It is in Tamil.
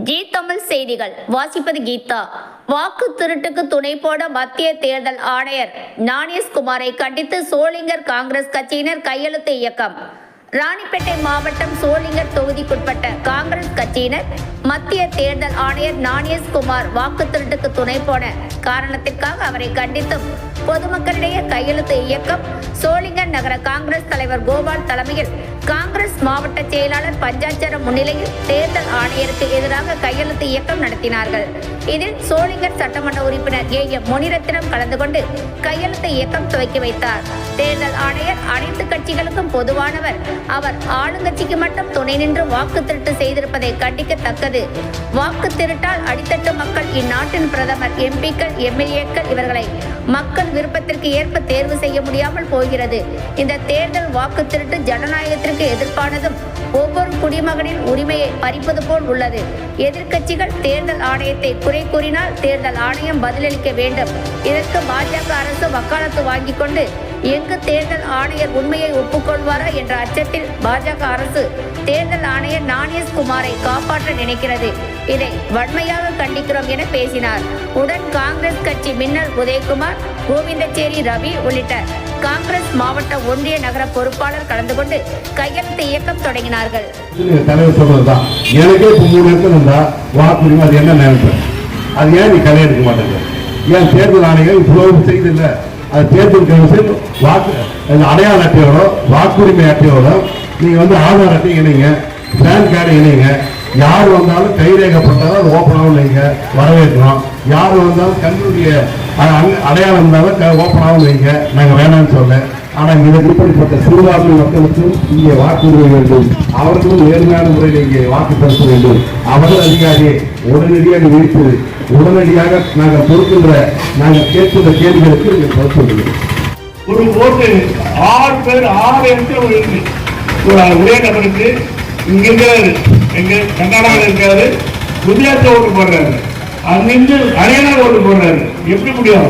ஜி தமிழ் செய்திகள் வாசிப்பது கீதா. வாக்கு திருட்டுக்கு துணை போட மத்திய தேர்தல் ஆணையர் ஞானேஷ்குமாரை கண்டித்து சோளிங்கர் காங்கிரஸ் கட்சியினர் கையெழுத்து இயக்கம். ராணிப்பேட்டை மாவட்டம் சோளிங்கர் தொகுதிக்குட்பட்ட காங்கிரஸ் கட்சியினர் மத்திய தேர்தல் ஆணையர் ஞானேஷ்குமார் வாக்கு திருட்டுக்கு துணை போன காரணத்திற்காக அவரை கண்டித்தும் பொதுமக்களிடையே கையெழுத்து இயக்கம். சோளிங்கர் நகர காங்கிரஸ் தலைவர் கோபால் தலைமையில் காங்கிரஸ் மாவட்ட செயலாளர் பஞ்சாட்சரம் முன்னிலையில் தேர்தல் ஆணையருக்கு எதிராக கையெழுத்து இயக்கம் நடத்தினார்கள். இதில் சோளிங்கர் சட்டமன்ற உறுப்பினர் ஏ.எம். முனிரத்தினம் கலந்து கொண்டு கையெழுத்து இயக்கம் துவக்கி வைத்தார். தேர்தல் ஆணையர் அனைத்து கட்சிகளுக்கும் பொதுவானவர். அவர் ஆளுங்கட்சிக்கு மட்டும் துணை நின்று வாக்கு திருட்டு செய்திருப்பதை கண்டிக்கத்தக்கது. வாக்கு திருட்டால் அடித்தட்டு மக்கள் இந்நாட்டின் பிரதமர், எம்பிக்கள், எம்எல்ஏக்கள் இவர்களை மக்கள் விருப்பத்திற்கு ஏற்ப தேர்வு செய்ய முடியாமல் போகிறது. இந்த தேர்தல் வாக்கு திருட்டு ஜனநாயகத்திற்கு எதிர்ப்பானதும் ஒவ்வொரு குடிமகனின் உரிமையை பறிப்பது போல் உள்ளது. எதிர்க்கட்சிகள் தேர்தல் ஆணையத்தை குறை கூறினால் தேர்தல் ஆணையம் பதிலளிக்க வேண்டும். இதற்கு பாஜக அரசு வக்காலத்து வாங்கிக் கொண்டு எங்கு தேர்தல் ஆணையர் உண்மையை ஒப்புக்கொள்வாரா என்ற அச்சத்தில் பாஜக அரசு தேர்தல் ஆணையர் ஞானேஷ்குமாரை காப்பாற்ற நினைக்கிறது. இதை வன்மையாக கண்டிக்கிறோம் என பேசினார். உடன் காங்கிரஸ் கட்சி மின்னல் உதயகுமார், கோவிந்தச்சேரி ரவி உள்ளிட்ட காங்கிரஸ் மாவட்ட ஒன்றிய நகர பொறுப்பாளர் கலந்து கொண்டு கையெழுத்து இயக்கம் தொடங்கினார்கள். தலைவர் சொல்றதுதான் எனக்கே 3 இடத்துல இருந்தா வாக்குரிமை அது என்ன நினைப்பேன், அது ஏன் நீ களை எடுக்க மாட்டேங்க? ஏன் தேர்தல் ஆணையம் இவ்வளவு செய்தில்லை? அது தேர்தல் கமிஷன் வாக்கு அடையாள அட்டையோட வாக்குரிமை அட்டையோட நீங்க ஆதார் அட்டை இணைங்க, பேன் கார்டு இணைங்க. யார் வந்தாலும் கைரேகப்பட்டாலும் அது ஓப்பனாகவும் நீங்க வரவேற்கிறோம். யார் வந்தாலும் கண்ணுடைய அடையாளம் இருந்தாலும் ஓப்பனாகவும் வைங்க, நாங்கள் வேணாம்னு சொல்ல. ஆனால் இதற்கு இப்படிப்பட்ட சிறுபான்மை மக்களுக்கும் இங்கே வாக்குரிமை வேண்டும், அவர்களும் நேர்மையான முறையில் இங்கே வாக்கு செலுத்த வேண்டும். அவர்கள் அதிகாரியை உடனடியாக வைத்து உடனடியாக நாங்கள் பொறுக்கின்ற நாங்கள் கேட்கின்ற கேள்விகளுக்கு நீங்கள் பதில் சொல்லுங்கள். ஒரு ஓட்டு 6 பேர் 6 இடத்துல இருக்கு ஒரே நபருக்கு. இங்க இருக்கிறாரு, எங்க கர்நாடகாவில் இருக்காரு, குஜராத்ல ஓட்டு போடுறாரு, அங்கிருந்து ஹரியானா ஓட்டு போடுறாரு. எப்படி முடியும்?